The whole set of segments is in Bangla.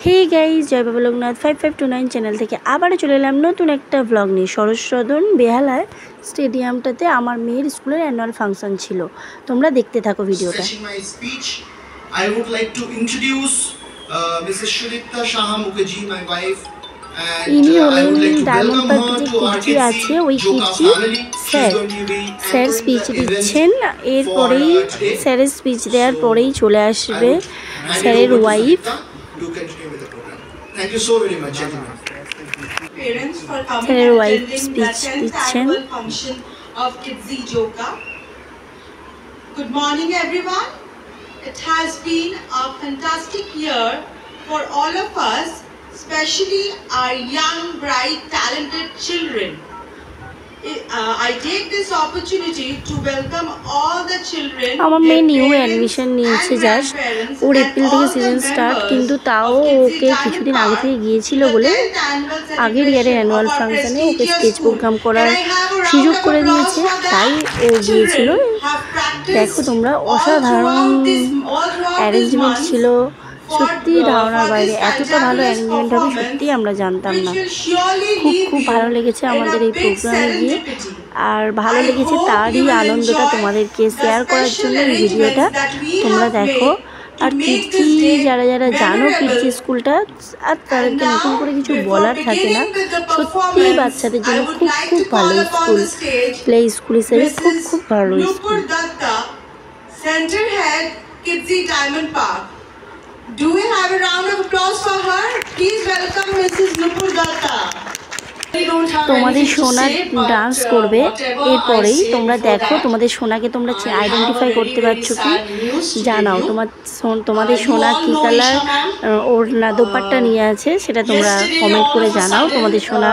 हे गाइस जय बाबा लोकनाथ 5529 চ্যানেল থেকে আবারো চলে এলাম নতুন একটা ব্লগ নিয়ে। শরৎ সদন বেহালায় স্টেডিয়ামটাতে আমার মেয়ের স্কুলের অ্যানুয়াল ফাংশন ছিল, তোমরা দেখতে থাকো ভিডিওটা। I would like to introduce Mrs. Shulita Shaha Mukherjee, my wife, and I would like to welcome her to our family. Sir speech দিচ্ছেন, এরপরেই স্যারের স্পিচ দেওয়ার পরেই চলে আসবে স্যারের wife. Do continue with the program. Thank you so very much, gentlemen. Parents for coming and attending the 10th annual function of Kidzi Joka. Good morning, everyone. It has been a fantastic year for all of us, especially our young, bright, talented children. I take this opportunity to welcome all the children. আমার মেয়ে নিউ অ্যাডমিশন নিয়েছে জাস্ট, ওর এপ্রিল থেকে সিজন স্টার্ট, কিন্তু তাও ওকে কিছুদিন আগে থেকে গিয়েছিল বলে আগের ইয়ারের অ্যানুয়াল ফাংশনে ওকে স্টেজ প্রোগ্রাম করার সুযোগ করে দিয়েছে, তাই ও গিয়েছিল। দেখো তোমরা, অসাধারণ অ্যারেঞ্জমেন্ট ছিল, সত্যি ধারণার বাইরে। এতটা ভালো অ্যারেঞ্জমেন্ট হবে সত্যি আমরা জানতাম না। খুব ভালো লেগেছে আমাদের এই প্রোগ্রামে গিয়ে, আর ভালো লেগেছে তারই আনন্দটা তোমাদেরকে শেয়ার করার জন্য এই ভিডিওটা তোমরা দেখো। আর কিডজি যারা জানো কিডজি স্কুলটা, আর তাদেরকে নতুন করে কিছু বলার থাকে না, সত্যি বাচ্চাদের জন্য খুব ভালো স্কুল, প্লে স্কুল হিসেবে খুব ভালো school. Center Head Kidzi Diamond Park. Do we have a round of applause for her? Please welcome Mrs. Nupur Datta. তোমাদের সোনা ডান্স করবে, এরপরেই তোমরা দেখো তোমাদের সোনাকে তোমরা আইডেন্টিফাই করতে পারছো কি জানাও। তোমাদের সোনা কী কালার ওর না দোপাট্টা নিয়ে আছে সেটা তোমরা কমেন্ট করে জানাও। তোমাদের সোনা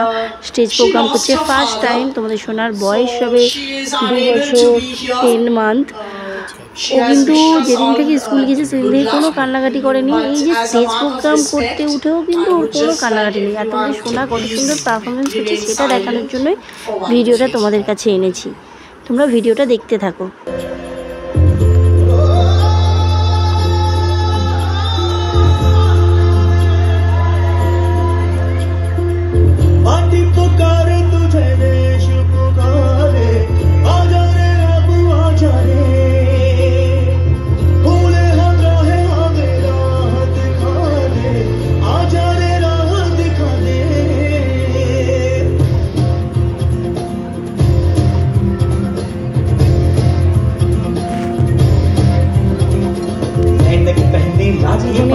স্টেজ প্রোগ্রাম করছে ফার্স্ট টাইম, তোমাদের সোনার বয়স হবে 2 বছর 10 মান্থ। ও কিন্তু যেদিন থেকে স্কুল গেছে সেদিন থেকে কোনো কান্নাকাটি করেনি, এই যে স্টেজ প্রোগ্রাম করতে উঠেও কিন্তু ওর কোনো কান্নাকাটি নেই। আর তোমাদের সোনা কত সুন্দর পারফরমেন্স হচ্ছে সেটা দেখানোর জন্যই ভিডিওটা তোমাদের কাছে এনেছি, তোমরা ভিডিওটা দেখতে থাকো।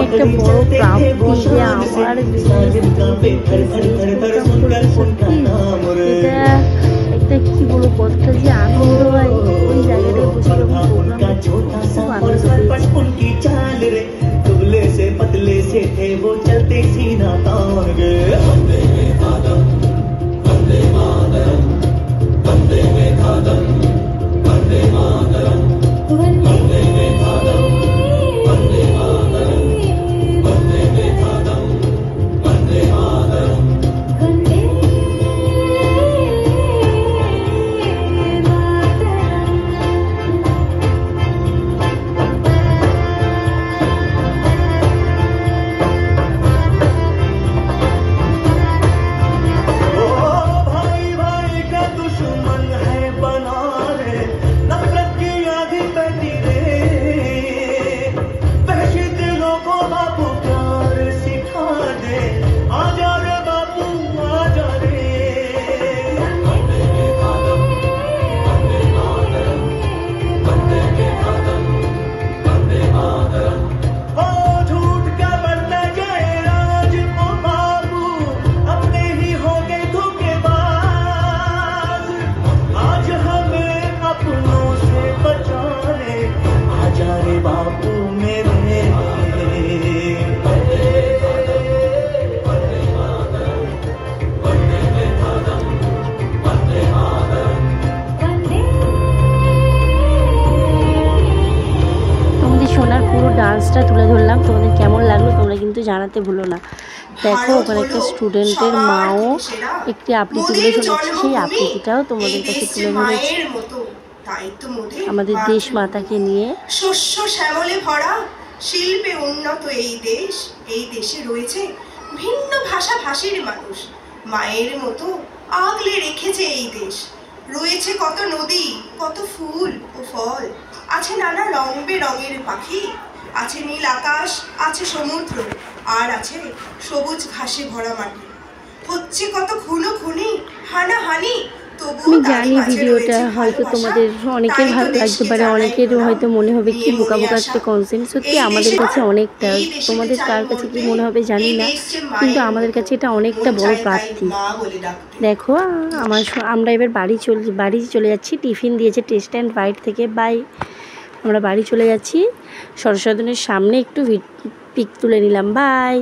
একটা বড় প্রাপ্তি যে আমার এটা একটা কি বলবো কথা যে আনন্দ হয় ওই জায়গাটায় বসে খুব আনন্দ ডান্সটা তুলে ধরলাম, তোমাদের কেমন লাগলো তোমরা কিন্তু জানাতে ভুলো না। দেখো ওখানে একটা স্টুডেন্টের মাও একটি আবৃত্তি বলে শোনাচ্ছে, সেই আবৃত্তিটাও তোমাদের কাছে তুলে ধরেছি আমাদের দেশ মাতাকে নিয়ে। শস্য শ্যামলে ভরা শিল্পে উন্নত এই দেশে রয়েছে ভিন্ন ভাষাভাষীর মানুষ। মায়ের মতো আগলে রেখেছে এই দেশ। রয়েছে কত নদী, কত ফুল ও ফল, আছে নানা রং বেরঙের পাখি, আছে নীল আকাশ, আছে সমুদ্র, আর আছে সবুজ ঘাসে ভরা মাটি। হচ্ছে কত খুনো খুনি, হানাহানি, আমি জানি ভিডিওটা হয়তো তোমাদের অনেকের ভালো লাগতে পারে, অনেকের হয়তো মনে হবে কি বোকা বোকা একটা কনসেন্ট। সত্যি আমাদের কাছে অনেকটা, তোমাদের কার কাছে কি মনে হবে জানি না, কিন্তু আমাদের কাছে এটা অনেকটা বড় প্রাপ্তি। দেখো আমরা এবার বাড়ি চলে যাচ্ছি। টিফিন দিয়েছে টেস্ট অ্যান্ড বাইট থেকে। বাই, আমরা বাড়ি চলে যাচ্ছি। সরস্বতী সামনে একটু পিক তুলে নিলাম। বাই।